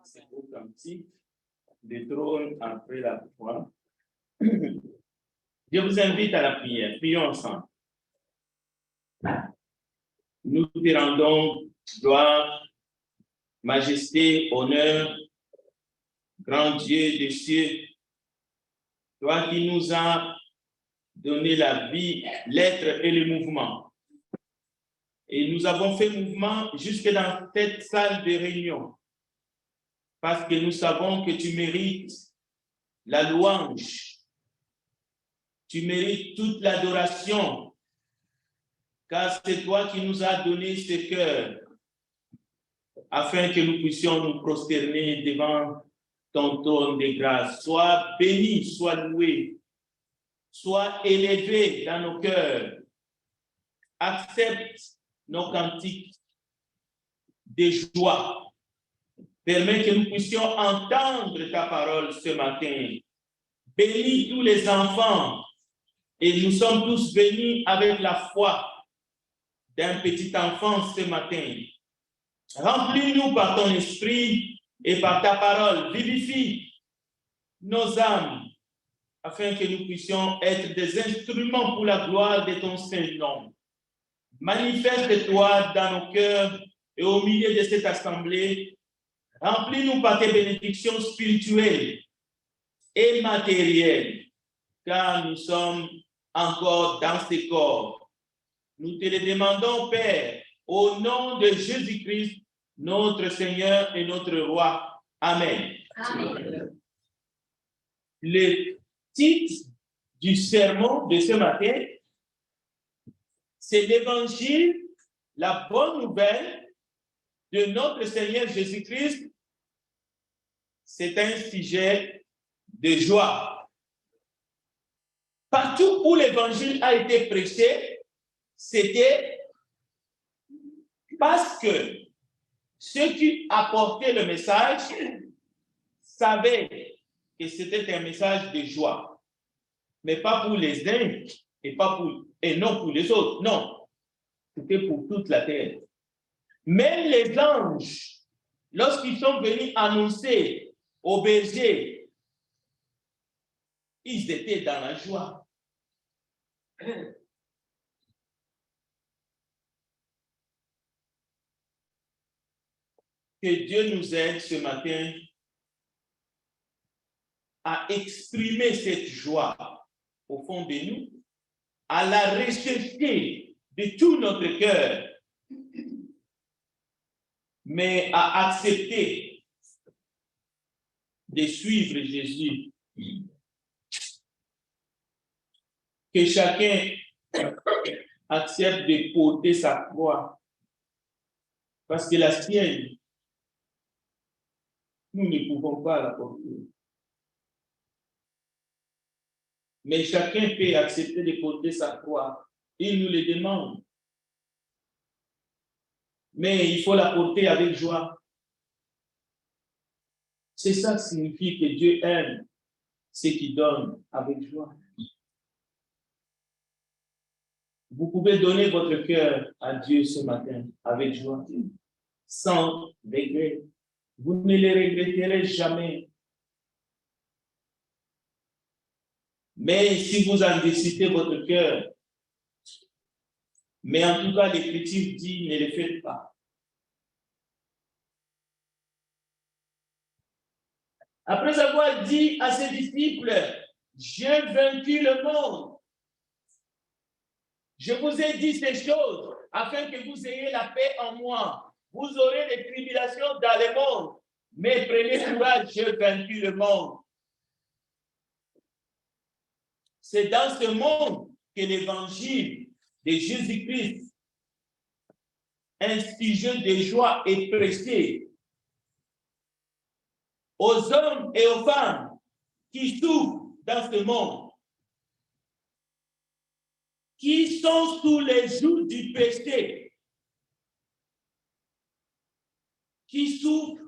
C'est beau comme titre, le trône après la foi. Je vous invite à la prière. Prions ensemble. Nous te rendons gloire, majesté, honneur, grand Dieu des cieux, toi qui nous as donné la vie, l'être et le mouvement. Et nous avons fait mouvement jusque dans cette salle de réunion, parce que nous savons que tu mérites la louange, tu mérites toute l'adoration, car c'est toi qui nous as donné ce cœur, afin que nous puissions nous prosterner devant ton trône de grâce. Sois béni, sois loué, sois élevé dans nos cœurs. Accepte nos cantiques de joie. Permets que nous puissions entendre ta parole ce matin. Bénis tous les enfants. Et nous sommes tous bénis avec la foi d'un petit enfant ce matin. Remplis-nous par ton esprit et par ta parole. Vivifie nos âmes afin que nous puissions être des instruments pour la gloire de ton Saint-Nom. Manifeste-toi dans nos cœurs et au milieu de cette assemblée. Remplis-nous par tes bénédictions spirituelles et matérielles, car nous sommes encore dans ces corps. Nous te le demandons, Père, au nom de Jésus-Christ, notre Seigneur et notre Roi. Amen. Amen. Le titre du sermon de ce matin, c'est l'Évangile, la bonne nouvelle de notre Seigneur Jésus-Christ. C'est un sujet de joie. Partout où l'Évangile a été prêché, c'était parce que ceux qui apportaient le message savaient que c'était un message de joie, mais pas pour les uns et non pour les autres. Non, c'était pour toute la terre. Même les anges, lorsqu'ils sont venus annoncer aux bergers, ils étaient dans la joie. Que Dieu nous aide ce matin à exprimer cette joie au fond de nous, à la rechercher de tout notre cœur, mais à accepter de suivre Jésus. Que chacun accepte de porter sa croix, parce que la sienne, nous ne pouvons pas la porter. Mais chacun peut accepter de porter sa croix. Il nous le demande. Mais il faut la porter avec joie. C'est ça qui signifie que Dieu aime ceux qui donnent avec joie. Vous pouvez donner votre cœur à Dieu ce matin avec joie, sans regret. Vous ne le regretterez jamais. Mais si vous endurcissez votre cœur, mais en tout cas, l'Écriture dit, ne le faites pas. Après avoir dit à ses disciples, j'ai vaincu le monde. Je vous ai dit ces choses afin que vous ayez la paix en moi. Vous aurez des tribulations dans le monde, mais prenez courage, j'ai vaincu le monde. C'est dans ce monde que l'évangile de Jésus-Christ, un sujet de joie, est prêché aux hommes et aux femmes qui souffrent dans ce monde, qui sont sous les jougs du péché, qui souffrent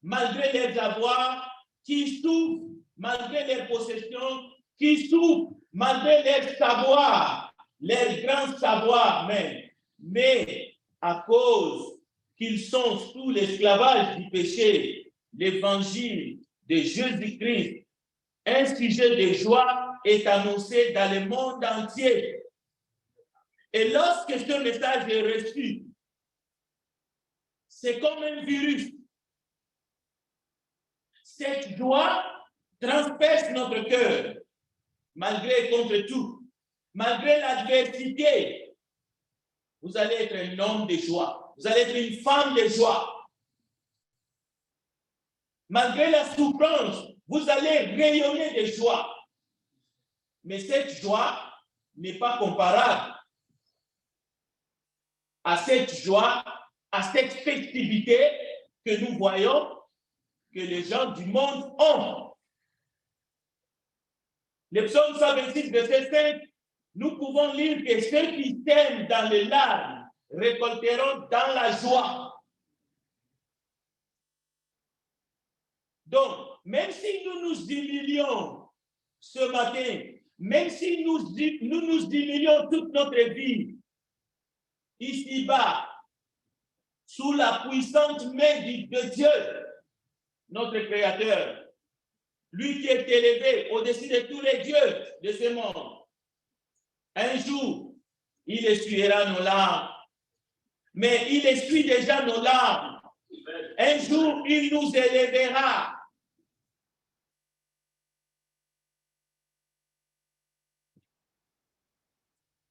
malgré leurs avoirs, qui souffrent malgré leurs possessions, qui souffrent malgré leur savoir, leur grand savoir même, mais à cause qu'ils sont sous l'esclavage du péché, l'évangile de Jésus-Christ, un sujet de joie est annoncé dans le monde entier. Et lorsque ce message est reçu, c'est comme un virus. Cette joie transperce notre cœur, malgré et contre tout, malgré l'adversité. Vous allez être un homme de joie, vous allez être une femme de joie. Malgré la souffrance, vous allez rayonner de joie. Mais cette joie n'est pas comparable à cette joie, à cette festivité que nous voyons que les gens du monde ont. Le psaume 126, verset 5, nous pouvons lire que ceux qui sèment dans les larmes récolteront dans la joie. Donc, même si nous nous humilions ce matin, même si nous nous humilions toute notre vie, ici-bas, sous la puissante main de Dieu, notre Créateur, lui qui est élevé au-dessus de tous les dieux de ce monde, un jour, il essuiera nos larmes. Mais il essuie déjà nos larmes. Un jour, il nous élèvera.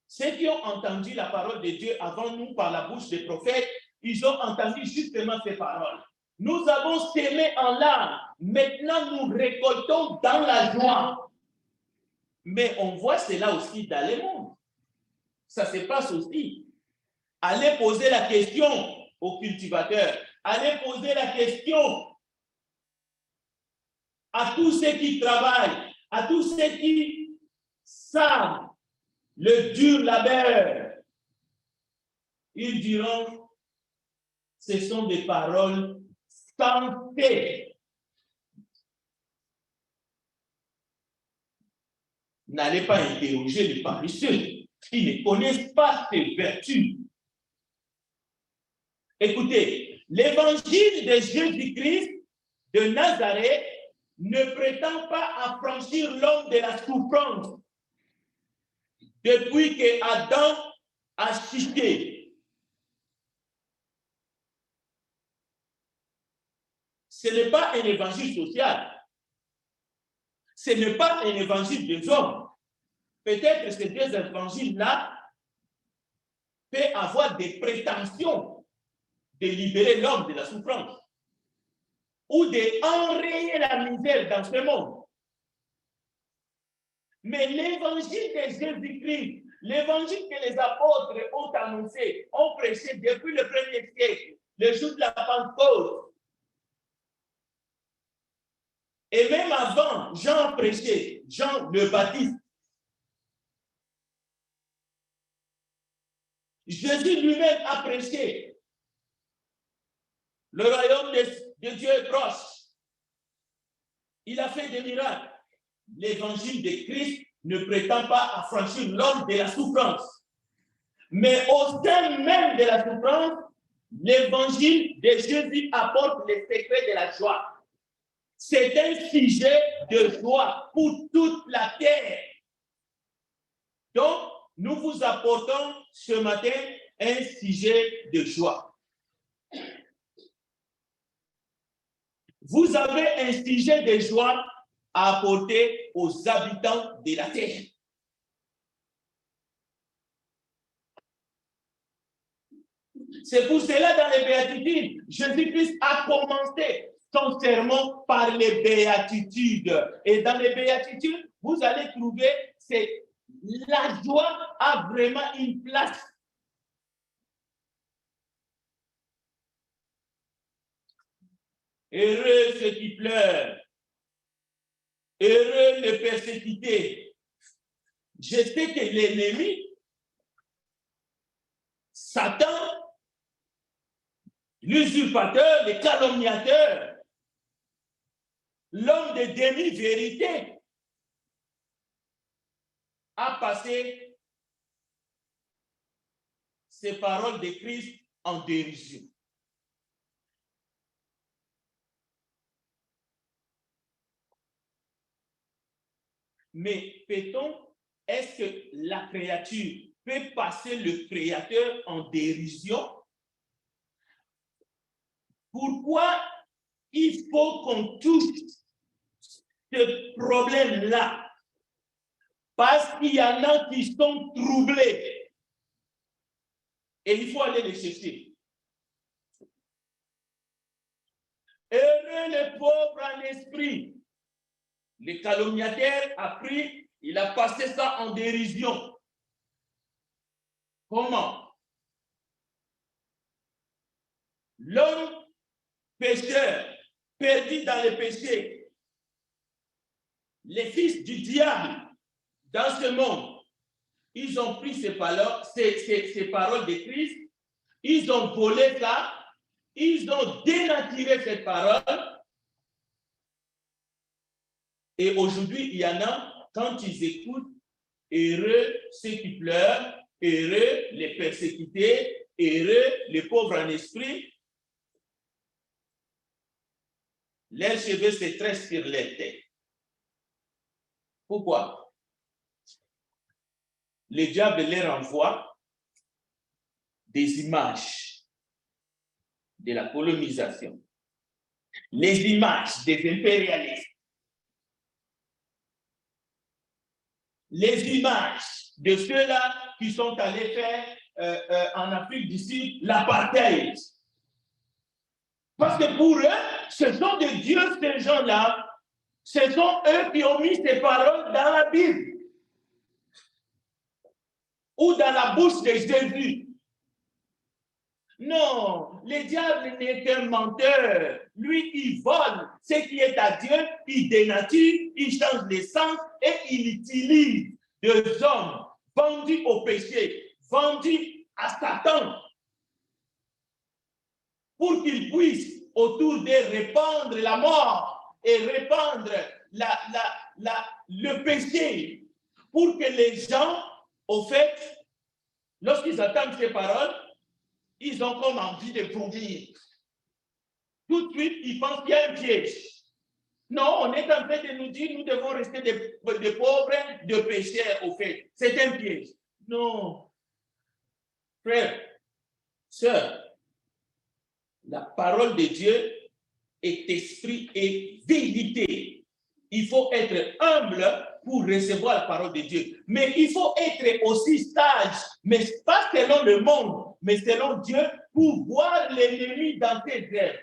Ceux qui ont entendu la parole de Dieu avant nous par la bouche des prophètes, ils ont entendu justement ces paroles. Nous avons sémé en larmes. Maintenant, nous récoltons dans la joie. Mais on voit cela aussi dans le monde. Ça se passe aussi. Allez poser la question aux cultivateurs. Allez poser la question à tous ceux qui travaillent, à tous ceux qui savent le dur labeur. Ils diront, ce sont des paroles sensées. N'allez pas interroger les paresseux. Ils ne connaissent pas ces vertus. Écoutez, l'évangile de Jésus-Christ de Nazareth ne prétend pas affranchir l'homme de la souffrance depuis que Adam a chuté. Ce n'est pas un évangile social. Ce n'est pas un évangile des hommes. Peut-être que ces deux évangiles-là peuvent avoir des prétentions de libérer l'homme de la souffrance ou d'enrayer la misère dans ce monde. Mais l'évangile de Jésus-Christ, l'évangile que les apôtres ont annoncé, ont prêché depuis le premier siècle, le jour de la Pentecôte. Et même avant, Jean prêchait, Jean le Baptiste. Jésus lui-même a prêché. Le royaume de Dieu est proche. Il a fait des miracles. L'évangile de Christ ne prétend pas affranchir l'homme de la souffrance. Mais au sein même de la souffrance, l'évangile de Jésus apporte les secrets de la joie. C'est un sujet de joie pour toute la terre. Donc, nous vous apportons ce matin un sujet de joie. Vous avez un sujet de joie à apporter aux habitants de la terre. C'est pour cela, dans les béatitudes, Jésus-Christ a commencé son sermon par les béatitudes. Et dans les béatitudes, vous allez trouver que la joie a vraiment une place. Heureux ceux qui pleurent, heureux les persécutés. Je sais que l'ennemi, Satan, l'usurpateur, le calomniateur, l'homme de demi-vérité, a passé ces paroles de Christ en dérision. Mais est-ce que la créature peut passer le Créateur en dérision? Pourquoi il faut qu'on touche ce problème-là? Parce qu'il y en a qui sont troublés. Et il faut aller les chercher. Heureux les pauvres en esprit. Le calomniateur a pris, il a passé ça en dérision. Comment? L'homme pécheur, perdu dans le péché, les fils du diable dans ce monde, ils ont pris ces paroles de Christ, ils ont volé ça, ils ont dénaturé cette parole. Et aujourd'hui, il y en a, quand ils écoutent, heureux ceux qui pleurent, heureux les persécutés, heureux les pauvres en esprit. Leurs cheveux se tressent sur les têtes. Pourquoi? Le diable leur envoie des images de la colonisation, les images des impérialistes, les images de ceux-là qui sont allés faire en Afrique du Sud l'apartheid. Parce que pour eux, ce sont des dieux, ces gens-là. Ce sont eux qui ont mis ces paroles dans la Bible ou dans la bouche de Jésus. Non, le diable n'est qu'un menteur. Lui, il vole ce qui est à Dieu, il dénature, il change les sens et il utilise des hommes vendus au péché, vendus à Satan, pour qu'ils puissent autour d'eux répandre la mort et répandre le péché, pour que les gens, au fait, lorsqu'ils entendent ces paroles, ils ont comme envie de vomir. Tout de suite, ils pensent qu'il y a un piège. Non, on est en train de nous dire nous devons rester des pauvres, de pécheurs, au fait. C'est un piège. Non. Frère, sœur, la parole de Dieu est esprit et vérité. Il faut être humble pour recevoir la parole de Dieu. Mais il faut être aussi sage, mais pas selon le monde, mais selon Dieu, pour voir l'ennemi dans ses œuvres.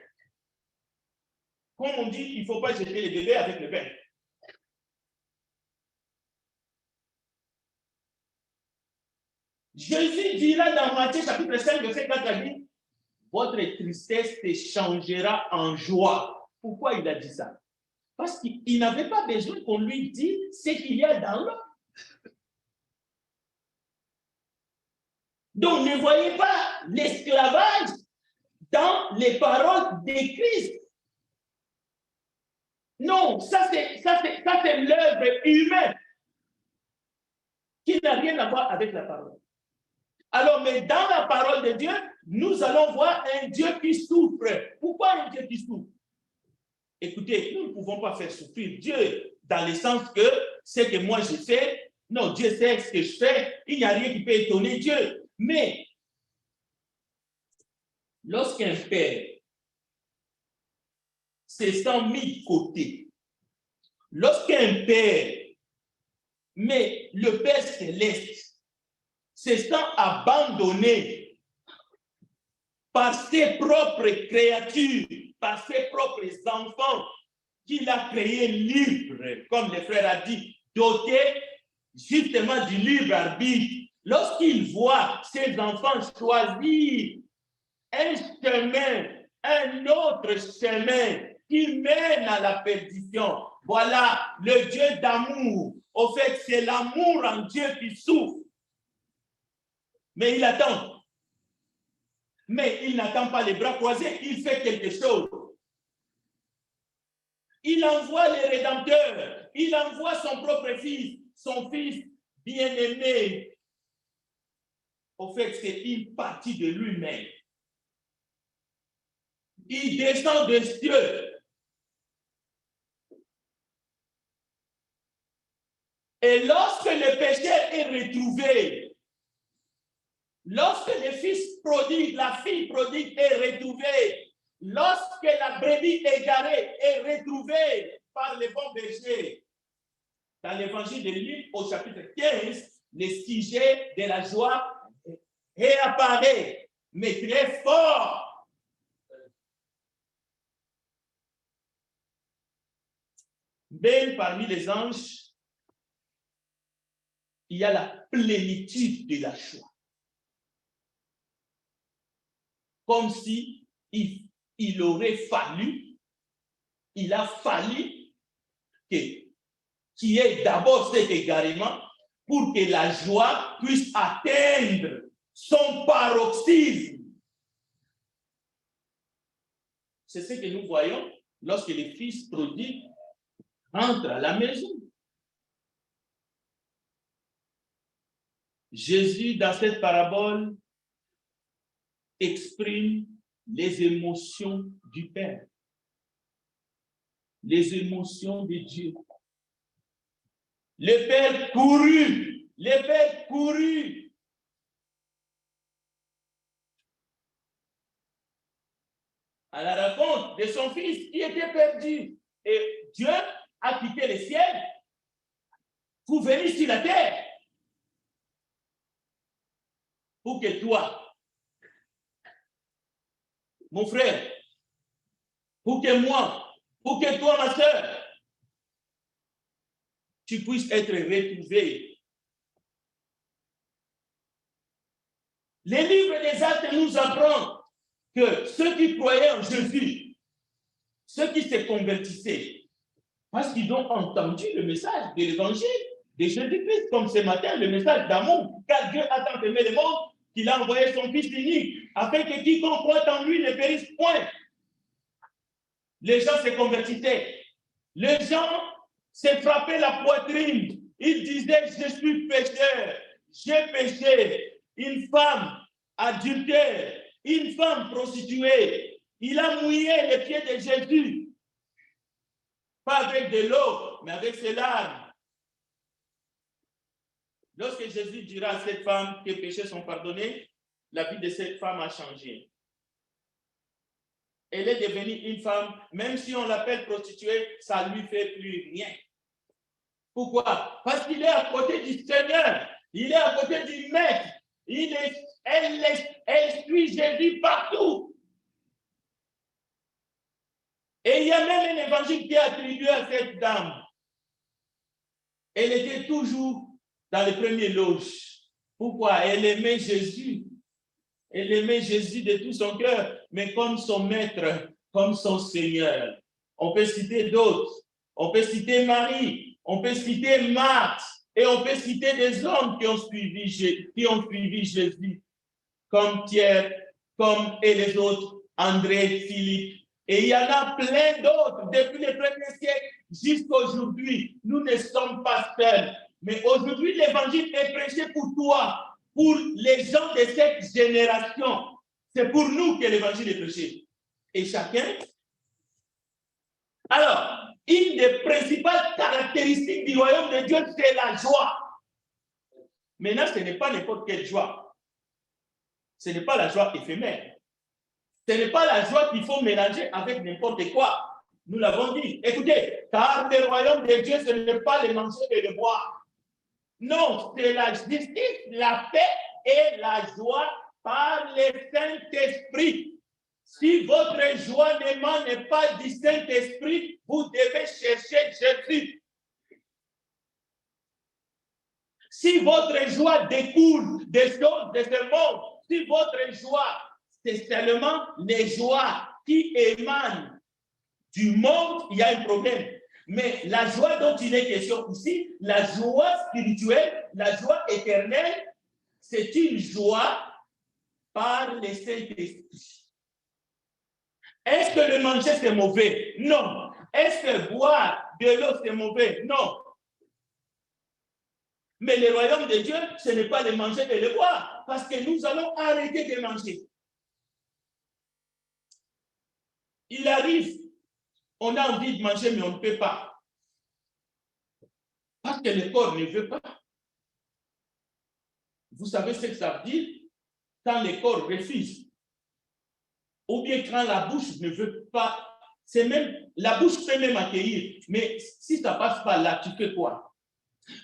Comme on dit, il ne faut pas jeter le bébé avec le bain. Jésus dira dans Matthieu chapitre 5, verset 4, il dit, votre tristesse se changera en joie. Pourquoi il a dit ça? Parce qu'il n'avait pas besoin qu'on lui dise ce qu'il y a dans l'homme. Donc, ne voyez pas l'esclavage dans les paroles de Christ. Non, ça c'est l'œuvre humaine qui n'a rien à voir avec la parole. Alors, mais dans la parole de Dieu, nous allons voir un Dieu qui souffre. Pourquoi un Dieu qui souffre? Écoutez, nous ne pouvons pas faire souffrir Dieu dans le sens que ce que moi je fais, non, Dieu sait ce que je fais, il n'y a rien qui peut étonner Dieu. Mais, lorsqu'un père se sent mis de côté, lorsqu'un père, mais le Père céleste, se sent abandonné par ses propres créatures, par ses propres enfants qu'il a créés libres, comme le frère a dit, dotés justement du libre arbitre. Lorsqu'il voit ses enfants choisir un chemin, un autre chemin qui mène à la perdition, voilà le Dieu d'amour. Au fait, c'est l'amour en Dieu qui souffre. Mais il attend. Mais il n'attend pas les bras croisés, il fait quelque chose. Il envoie les rédempteurs, il envoie son propre fils, son fils bien-aimé. Au fait, c'est une partie de lui-même. Il descend des cieux. Et lorsque le pécheur est retrouvé, lorsque le fils prodigue, la fille prodigue est retrouvée, lorsque la brebis égarée est retrouvée par le bon berger, dans l'évangile de Luc au chapitre 15, le sujet de la joie réapparaît, mais très fort. Même parmi les anges, il y a la plénitude de la joie. Comme si il a fallu qu'il y ait d'abord cet égarement pour que la joie puisse atteindre son paroxysme. C'est ce que nous voyons lorsque le fils prodigue entre à la maison. Jésus, dans cette parabole, exprime les émotions du Père, les émotions de Dieu. Le Père courut à la rencontre de son fils qui était perdu. Et Dieu a quitté le ciel pour venir sur la terre. Pour que toi, mon frère, pour que moi, pour que toi, ma soeur, tu puisses être retrouvé. Les livres des Actes nous apprennent que ceux qui croyaient en Jésus, ceux qui se convertissaient, parce qu'ils ont entendu le message de l'évangile de Jésus-Christ, comme ce matin, le message d'amour, car Dieu a tant aimé le monde qu'il a envoyé son Fils unique, afin que quiconque croit en lui ne périsse point. Les gens se convertissaient. Les gens se frappaient la poitrine. Ils disaient, je suis pécheur, j'ai péché. Une femme adultère, une femme prostituée. Il a mouillé les pieds de Jésus. Pas avec de l'eau, mais avec ses larmes. Lorsque Jésus dira à cette femme que les péchés sont pardonnés, la vie de cette femme a changé. Elle est devenue une femme, même si on l'appelle prostituée, ça ne lui fait plus rien. Pourquoi? Parce qu'il est à côté du Seigneur, il est à côté du Maître, elle suit Jésus partout. Et il y a même un évangile qui est attribué à cette dame. Elle était toujours dans les premières loges. Pourquoi? Elle aimait Jésus. Elle aimait Jésus de tout son cœur, mais comme son maître, comme son Seigneur. On peut citer d'autres. On peut citer Marie, on peut citer Marthe, et on peut citer des hommes qui ont suivi Jésus, comme Pierre, comme et les autres, André, Philippe. Et il y en a plein d'autres depuis le premier siècle jusqu'à aujourd'hui. Nous ne sommes pas seuls. Mais aujourd'hui, l'évangile est prêché pour toi, pour les gens de cette génération. C'est pour nous que l'évangile est prêché. Et chacun. Alors, une des principales caractéristiques du royaume de Dieu, c'est la joie. Maintenant, ce n'est pas n'importe quelle joie. Ce n'est pas la joie éphémère. Ce n'est pas la joie qu'il faut mélanger avec n'importe quoi. Nous l'avons dit. Écoutez, car le royaume de Dieu, ce n'est pas le manger et le boire. Non, c'est la justice, la paix et la joie par le Saint-Esprit. Si votre joie n'émane pas du Saint-Esprit, vous devez chercher Jésus. Si votre joie découle des choses de ce monde, si votre joie, c'est seulement les joies qui émanent du monde, il y a un problème. Mais la joie dont il est question ici, la joie spirituelle, la joie éternelle, c'est une joie par le Saint-Esprit. Est-ce que le manger c'est mauvais? Non. Est-ce que boire de l'eau c'est mauvais? Non. Mais le royaume de Dieu, ce n'est pas le manger et le boire, parce que nous allons arrêter de manger. Il arrive, on a envie de manger, mais on ne peut pas. Parce que le corps ne veut pas. Vous savez ce que ça veut dire? Quand le corps refuse. Ou bien quand la bouche ne veut pas. C'est même, la bouche peut même accueillir. Mais si ça ne passe pas là, tu fais quoi?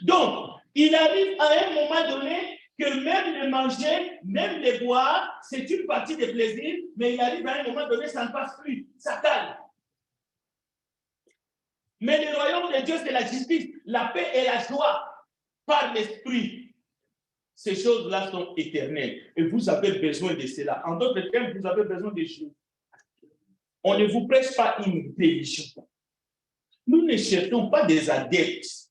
Donc, il arrive à un moment donné que même le manger, même le boire, c'est une partie des plaisirs, mais il arrive à un moment donné, ça ne passe plus. Ça calme. Mais le royaume de Dieu, c'est la justice, la paix et la joie par l'esprit. Ces choses-là sont éternelles. Et vous avez besoin de cela. En d'autres termes, vous avez besoin de Dieu. On ne vous prêche pas une religion. Nous ne cherchons pas des adeptes.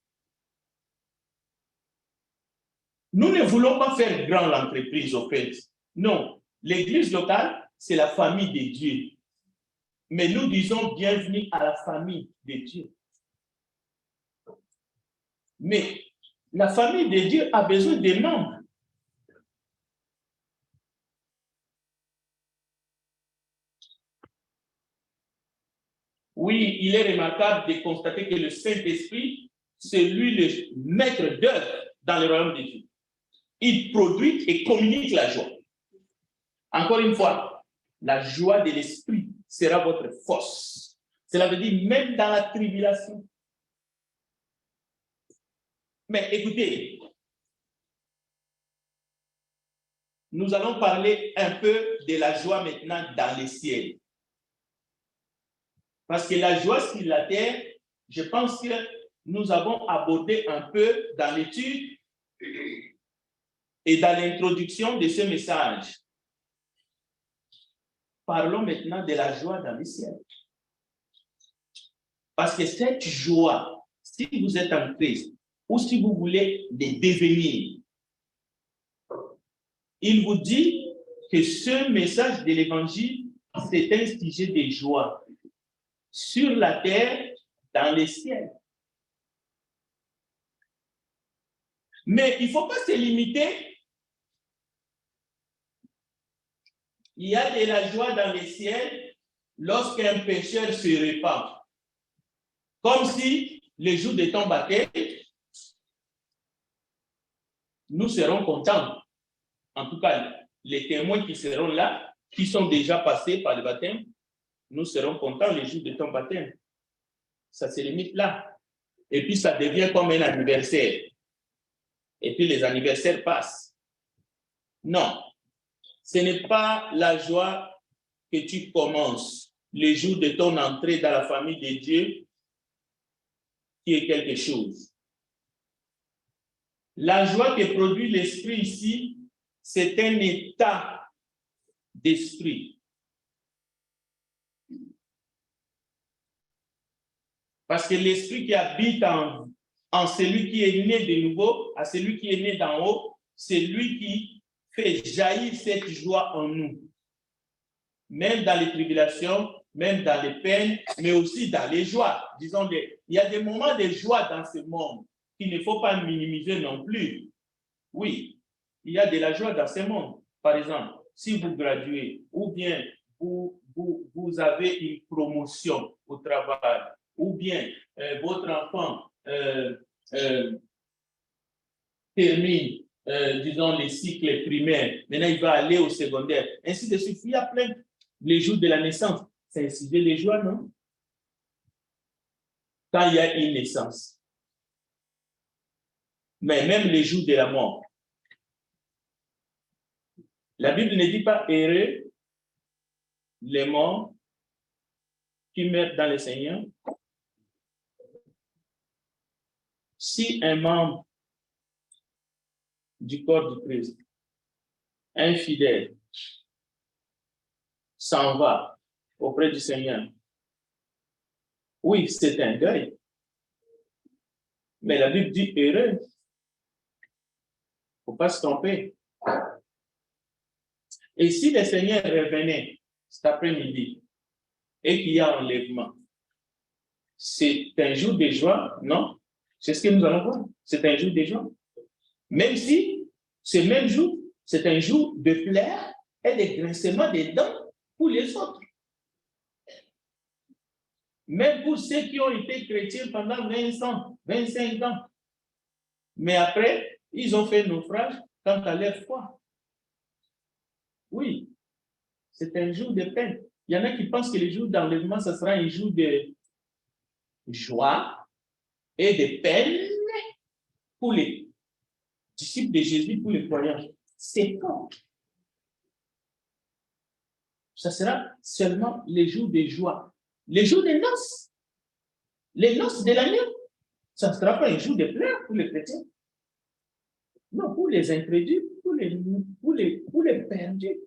Nous ne voulons pas faire grand l'entreprise, au fait. Non. L'église locale, c'est la famille de Dieu. Mais nous disons bienvenue à la famille de Dieu. Mais la famille de Dieu a besoin des membres. Oui, il est remarquable de constater que le Saint-Esprit, c'est lui le maître d'œuvre dans le royaume de Dieu. Il produit et communique la joie. Encore une fois, la joie de l'Esprit sera votre force. Cela veut dire même dans la tribulation. Mais écoutez, nous allons parler un peu de la joie maintenant dans les ciels. Parce que la joie sur la terre, je pense que nous avons abordé un peu dans l'étude et dans l'introduction de ce message. Parlons maintenant de la joie dans les ciels. Parce que cette joie, si vous êtes en Christ, ou si vous voulez le devenir, il vous dit que ce message de l'évangile, c'est un sujet de joie sur la terre, dans les ciels. Mais il ne faut pas se limiter. Il y a de la joie dans les ciels lorsqu'un pécheur se répand. Comme si le jour de ton baptême, nous serons contents. En tout cas, les témoins qui seront là, qui sont déjà passés par le baptême, nous serons contents le jour de ton baptême. Ça se limite là. Et puis ça devient comme un anniversaire. Et puis les anniversaires passent. Non, ce n'est pas la joie que tu commences le jour de ton entrée dans la famille de Dieu qui est quelque chose. La joie que produit l'esprit ici, c'est un état d'esprit. Parce que l'esprit qui habite en celui qui est né de nouveau, à celui qui est né d'en haut, c'est lui qui fait jaillir cette joie en nous. Même dans les tribulations, même dans les peines, mais aussi dans les joies. Disons, il y a des moments de joie dans ce monde qu'il ne faut pas minimiser non plus. Oui, il y a de la joie dans ce monde. Par exemple, si vous graduez ou bien vous avez une promotion au travail, ou bien votre enfant termine, disons, les cycles primaires, maintenant il va aller au secondaire, ainsi de suite. Il y a plein les jours de la naissance. C'est un sujet de joie, non? Quand il y a une naissance. Mais même les jours de la mort. La Bible ne dit pas heureux les morts qui meurent dans le Seigneur. Si un membre du corps du Christ, un fidèle, s'en va auprès du Seigneur, oui, c'est un deuil. Mais la Bible dit heureux. Il ne faut pas se tromper. Et si le Seigneur revenait cet après-midi et qu'il y a enlèvement, c'est un jour de joie, non? C'est ce que nous allons voir. C'est un jour de joie. Même si ce même jour, c'est un jour de pleurs et de grincements des dents pour les autres. Même pour ceux qui ont été chrétiens pendant 20 ans, 25 ans, Mais après, ils ont fait naufrage quant à leur foi. Oui, c'est un jour de peine. Il y en a qui pensent que le jour d'enlèvement, ce sera un jour de joie et de peine pour les disciples de Jésus, pour les croyants. C'est quand? Ça sera seulement les jours de joie. Les jours des noces. Les noces de l'agneau. Ça ne sera pas un jour de pleurs pour les chrétiens. Non, pour les incrédules, pour les perdus.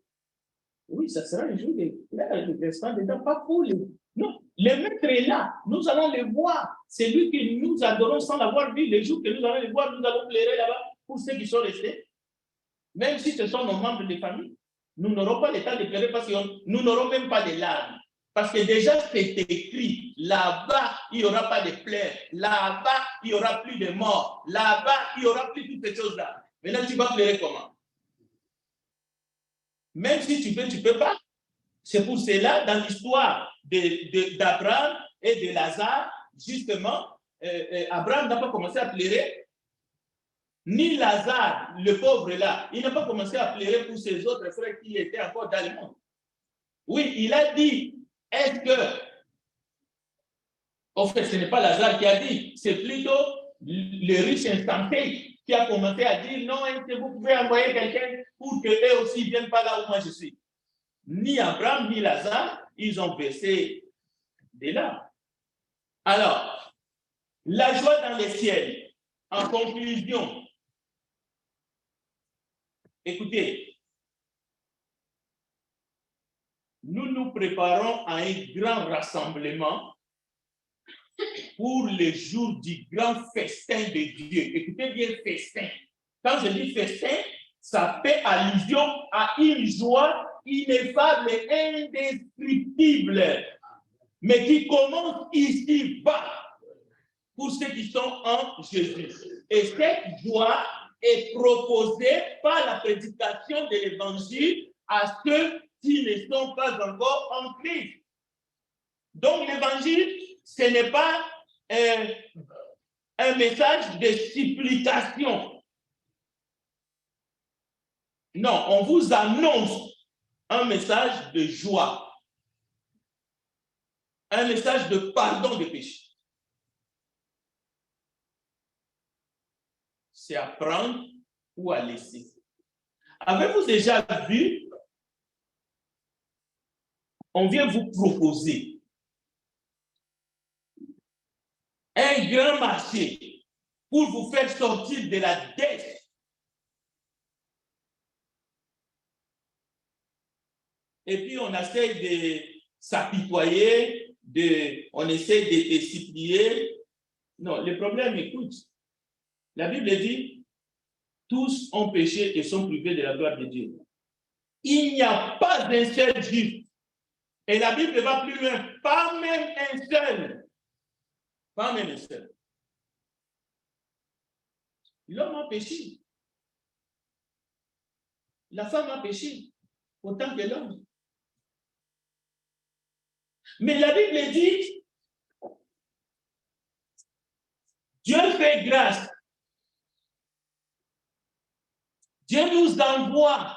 Oui, ça sera un jour de pleurs, de restants dedans, pas pour les. Non, le maître est là. Nous allons le voir. C'est lui que nous adorons sans l'avoir vu. Les jours que nous allons le voir, nous allons pleurer là-bas pour ceux qui sont restés. Même si ce sont nos membres de famille, nous n'aurons pas le temps de pleurer parce que nous n'aurons même pas de larmes. Parce que déjà, c'est écrit, là-bas, il n'y aura pas de pleurs. Là-bas, il n'y aura plus de morts. Là-bas, il n'y aura plus toutes ces choses-là. Maintenant, tu vas pleurer comment? Même si tu ne peux pas. C'est pour cela, dans l'histoire d'Abraham et de Lazare, justement, Abraham n'a pas commencé à pleurer. Ni Lazare, le pauvre là, il n'a pas commencé à pleurer pour ses autres frères qui étaient encore dans le monde. Oui, il a dit, est-ce que, en fait, ce n'est pas Lazare qui a dit, c'est plutôt le riche insensé qui a commencé à dire, non, est-ce que vous pouvez envoyer quelqu'un pour qu'eux aussi ne viennent pas là où moi je suis? Ni Abraham, ni Lazare, ils ont versé des larmes. Alors, la joie dans les ciels, en conclusion, écoutez, nous nous préparons à un grand rassemblement pour le jour du grand festin de Dieu. Écoutez bien, festin. Quand je dis festin, ça fait allusion à une joie ineffable et indescriptible, mais qui commence ici-bas pour ceux qui sont en Jésus. Et cette joie est proposée par la prédication de l'Évangile à ceux qui ne sont pas encore en Christ. Donc l'Évangile, ce n'est pas un message de supplication. Non, on vous annonce un message de joie, un message de pardon des péchés. C'est à prendre ou à laisser. Avez-vous déjà vu? On vient vous proposer un grand marché pour vous faire sortir de la dette. Et puis on essaie de s'apitoyer, on essaie de te supplier. Non, le problème, écoute, la Bible dit, tous ont péché et sont privés de la gloire de Dieu. Il n'y a pas d'un seul juste. Et la Bible va plus loin, pas même un seul. Pas même un seul. L'homme a péché. La femme a péché, autant que l'homme. Mais la Bible dit, Dieu fait grâce. Dieu nous envoie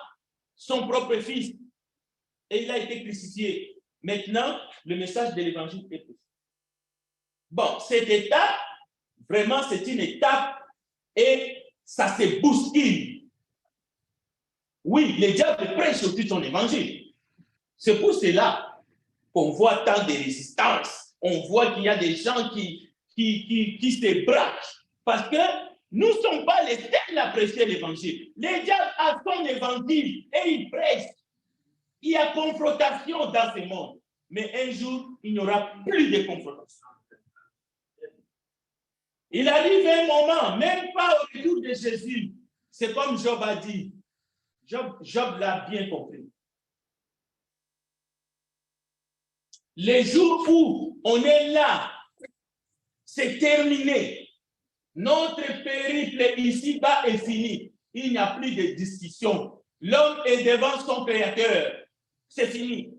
son propre fils et il a été crucifié. Maintenant, le message de l'évangile est possible. Bon, cette étape, vraiment, c'est une étape et ça se bouscule. Oui, le diable prêche aussi son évangile. C'est pour cela qu'on voit tant de résistance. On voit qu'il y a des gens qui se braquent parce que nous ne sommes pas les seuls à prêcher l'évangile. Le diable a son évangile et il prêche. Il y a confrontation dans ce monde. Mais un jour, il n'y aura plus de confrontation. Il arrive un moment, même pas au retour de Jésus. C'est comme Job a dit. Job l'a bien compris. Les jours où on est là, c'est terminé. Notre périple ici-bas est fini. Il n'y a plus de discussion. L'homme est devant son créateur. C'est fini.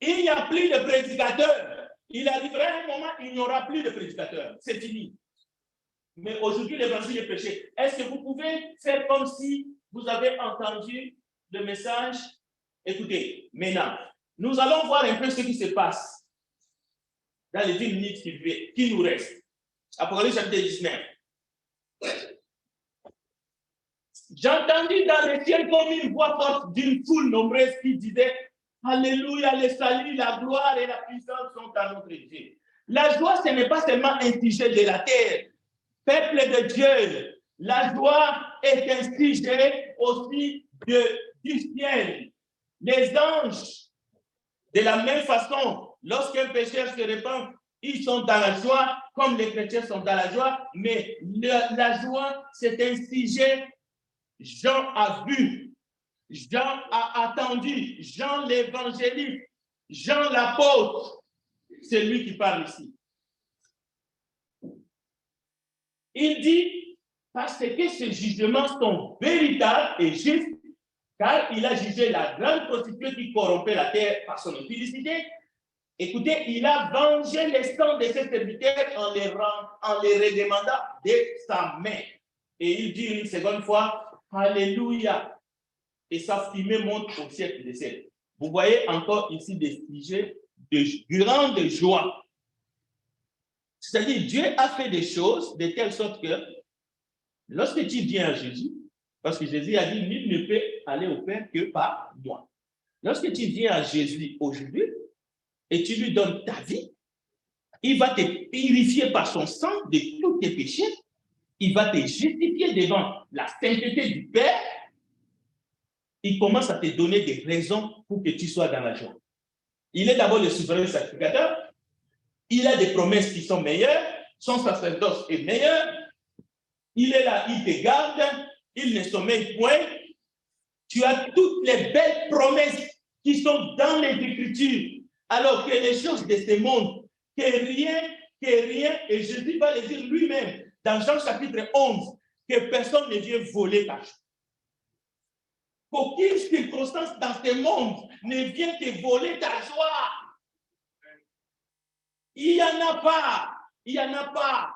Il n'y a plus de prédicateurs. Il arrivera un moment où il n'y aura plus de prédicateurs. C'est fini. Mais aujourd'hui, l'évangile est prêché. Est-ce que vous pouvez faire comme si vous avez entendu le message? Écoutez, maintenant, nous allons voir un peu ce qui se passe dans les 10 minutes qui nous restent. Apocalypse chapitre 19. J'ai entendu dans le ciel comme une voix forte d'une foule nombreuse qui disait Alléluia, le salut, la gloire et la puissance sont à notre Dieu. La joie, ce n'est pas seulement un sujet de la terre. Peuple de Dieu, la joie est un sujet aussi du ciel. Les anges, de la même façon, lorsqu'un pécheur se répand, ils sont dans la joie, comme les chrétiens sont dans la joie, mais la joie, c'est un sujet. Jean a vu, Jean a attendu, Jean l'évangéliste, Jean l'apôtre, c'est lui qui parle ici. Il dit, parce que ces jugements sont véritables et justes, car il a jugé la grande prostituée qui corrompait la terre par son impudicité. Écoutez, il a vengé les sangs de ses serviteurs en les redemandant de sa main. Et il dit une seconde fois, Alléluia. Et sa fumée monte au siècle des siècles. Vous voyez encore ici des sujets de grande joie. C'est-à-dire, Dieu a fait des choses de telle sorte que lorsque tu viens à Jésus, parce que Jésus a dit, nul ne peut aller au Père que par moi. Lorsque tu viens à Jésus aujourd'hui et tu lui donnes ta vie, il va te purifier par son sang de tous tes péchés. Il va te justifier devant la sainteté du Père. Il commence à te donner des raisons pour que tu sois dans la joie. Il est d'abord le souverain sacrificateur. Il a des promesses qui sont meilleures. Son sacerdoce est meilleur. Il est là, il te garde. Il ne sommeille point. Tu as toutes les belles promesses qui sont dans les Écritures. Alors que les choses de ce monde, que rien, et Jésus va le dire lui-même dans Jean chapitre 11, que personne ne vient voler ta joie. Qu'aucune circonstance dans ce monde ne vient te voler ta joie. Il n'y en a pas. Il n'y en a pas.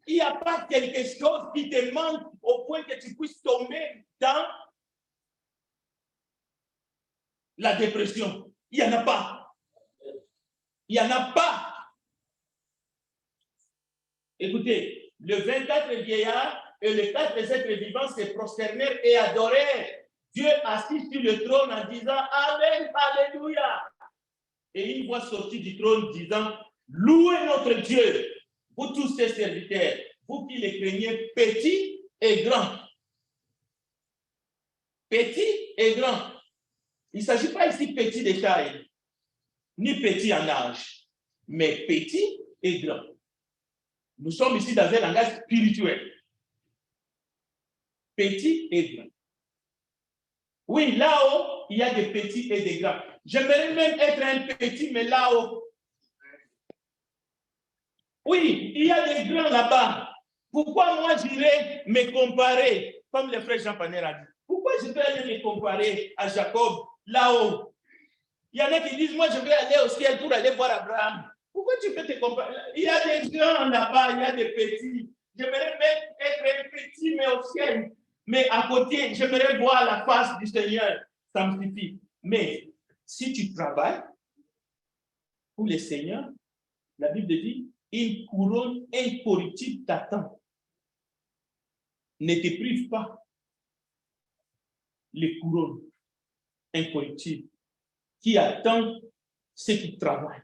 Il n'y a pas quelque chose qui te manque au point que tu puisses tomber dans la dépression. Il n'y en a pas. Il n'y en a pas. Écoutez, le 24 vieillards et les 4 êtres vivants se prosternèrent et adorèrent Dieu assis sur le trône en disant Amen, Alléluia. Et une voix sortit du trône disant Louez notre Dieu, vous tous ses serviteurs, vous qui les craignez petits et grands. Petits et grands. Il ne s'agit pas ici petit de taille, ni petit en âge, mais petit et grand. Nous sommes ici dans un langage spirituel. Petit et grand. Oui, là-haut, il y a des petits et des grands. J'aimerais même être un petit, mais là-haut. Oui, il y a des grands là-bas. Pourquoi moi j'irais me comparer, comme le frère Jean Panel a dit, pourquoi je vais aller me comparer à Jacob là-haut? Il y en a qui disent, moi je vais aller au ciel pour aller voir Abraham. Pourquoi tu peux te comparer? Il y a des grands là-bas, il y a des petits. J'aimerais même être un petit, mais au ciel. Mais à côté, j'aimerais voir la face du Seigneur. Ça me suffit. Mais si tu travailles pour le Seigneur, la Bible dit, une couronne incorruptible t'attend. Ne te prive pas. Les couronnes incorruptibles qui attendent ceux qui travaillent,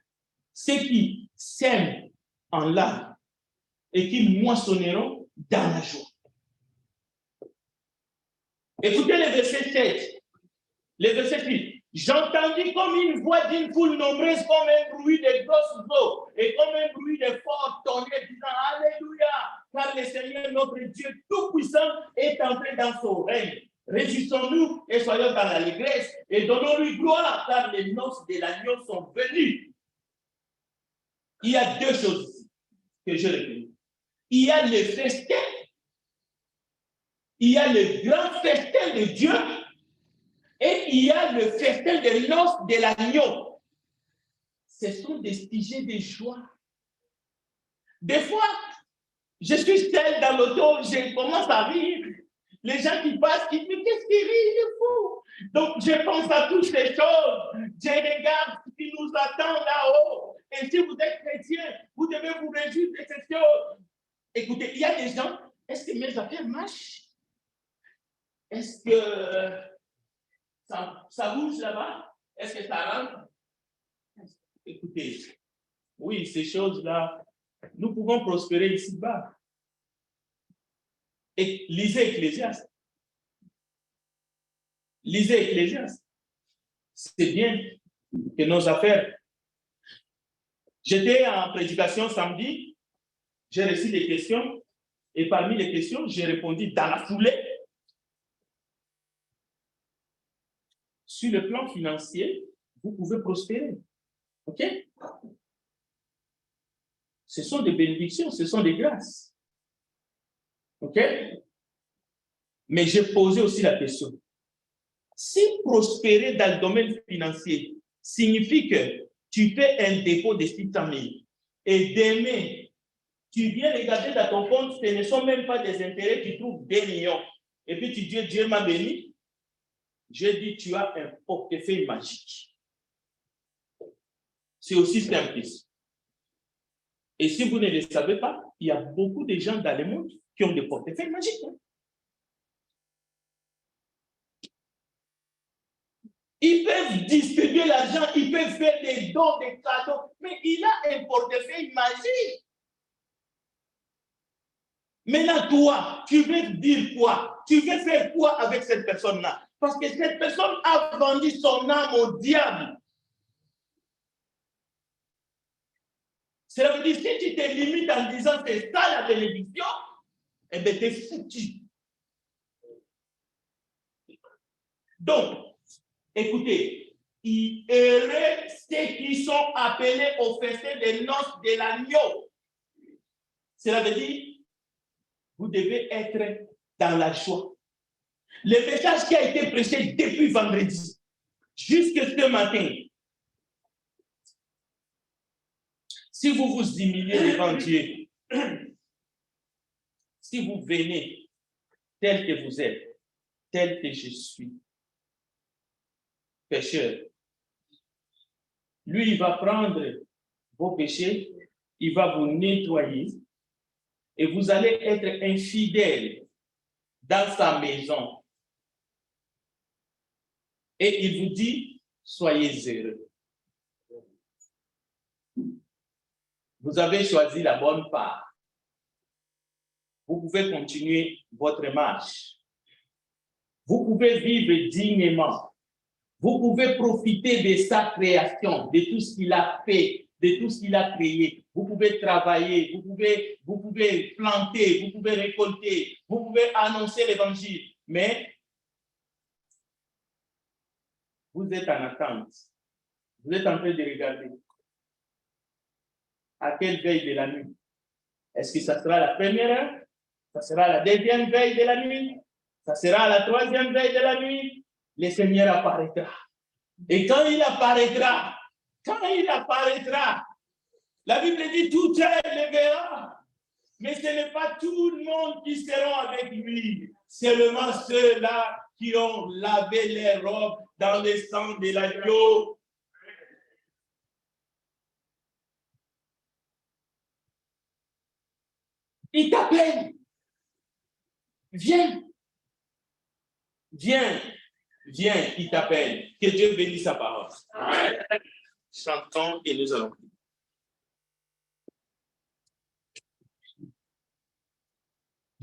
ceux qui sèment en larmes et qui moissonneront dans la joie. Écoutez le verset 7, le verset 8. J'entendis comme une voix d'une foule nombreuse, comme un bruit de grosses eaux et comme un bruit de fortes tonnerres disant Alléluia, car le Seigneur notre Dieu Tout-Puissant est entré dans son règne. Réjouissons-nous et soyons dans l'allégresse et donnons-lui gloire, car les noces de l'agneau sont venues. Il y a deux choses que je retiens. Il y a le festin, il y a le grand festin de Dieu et il y a le festin des noces de l'agneau. Ce sont des sujets de joie. Des fois, Je suis seul dans l'auto, je commence à rire. Les gens qui passent, qui disent, mais qu'est-ce qu'il rit, il est fou. Donc, je pense à toutes ces choses. Je regarde ce qui nous attend là-haut. Et si vous êtes chrétien, vous devez vous réjouir de ces choses. Écoutez, il y a des gens, est-ce que mes affaires marchent? Est-ce que ça bouge là-bas? Est-ce que ça rentre? Écoutez, oui, ces choses-là, nous pouvons prospérer ici-bas. Et lisez Ecclésiaste. Lisez Ecclésiaste. C'est bien que nos affaires. J'étais en prédication samedi, j'ai reçu des questions, et parmi les questions, j'ai répondu dans la foulée. Sur le plan financier, vous pouvez prospérer. OK? Ce sont des bénédictions, ce sont des grâces. OK? Mais j'ai posé aussi la question. Si prospérer dans le domaine financier signifie que tu fais un dépôt de 600 000 et demain, tu viens regarder dans ton compte, ce ne sont même pas des intérêts, tu trouves 2 millions. Et puis tu dis, Dieu m'a béni. Je dis, tu as un portefeuille magique. C'est aussi simple. Et si vous ne le savez pas, il y a beaucoup de gens dans le monde qui ont des portefeuilles magiques. Ils peuvent distribuer l'argent, ils peuvent faire des dons, des cadeaux, mais il a un portefeuille magique. Maintenant, toi, tu veux dire quoi? Tu veux faire quoi avec cette personne-là? Parce que cette personne a vendu son âme au diable. Cela veut dire, si tu te limites en disant c'est ça la bénédiction, eh bien, t'es foutu. Donc, écoutez, heureux ceux qui sont appelés au festin des noces de l'agneau. Cela veut dire, vous devez être dans la joie. Le message qui a été prêché depuis vendredi jusqu'à ce matin, si vous vous humiliez devant Dieu, si vous venez tel que vous êtes, tel que je suis, pécheur, lui, il va prendre vos péchés, il va vous nettoyer et vous allez être infidèle dans sa maison. Et il vous dit, soyez heureux. Vous avez choisi la bonne part. Vous pouvez continuer votre marche. Vous pouvez vivre dignement. Vous pouvez profiter de sa création, de tout ce qu'il a fait, de tout ce qu'il a créé. Vous pouvez travailler, vous pouvez planter, vous pouvez récolter, vous pouvez annoncer l'évangile. Mais vous êtes en attente. Vous êtes en train de regarder. À quelle veille de la nuit? Est-ce que ça sera la première heure? Ça sera la deuxième veille de la nuit? Ça sera la troisième veille de la nuit? Le Seigneur apparaîtra. Et quand il apparaîtra, la Bible dit tout œil le verra. Mais ce n'est pas tout le monde qui sera avec lui. Seulement ceux-là qui ont lavé les robes dans le sang de l'agneau. Il t'appelle. Viens. Viens. Viens, il t'appelle. Que Dieu bénisse sa parole. Amen. Chantons et nous allons.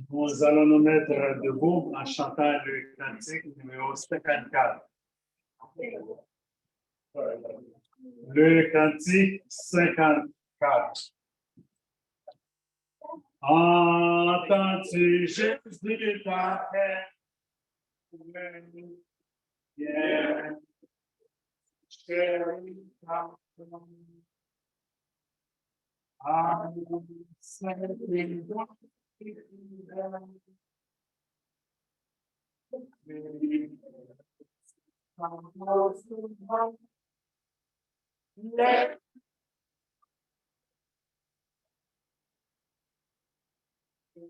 Nous allons nous mettre debout en chantant le cantique numéro 54. Le cantique 54. Entends-tu Jésus t'appelle? Viens, chérie, La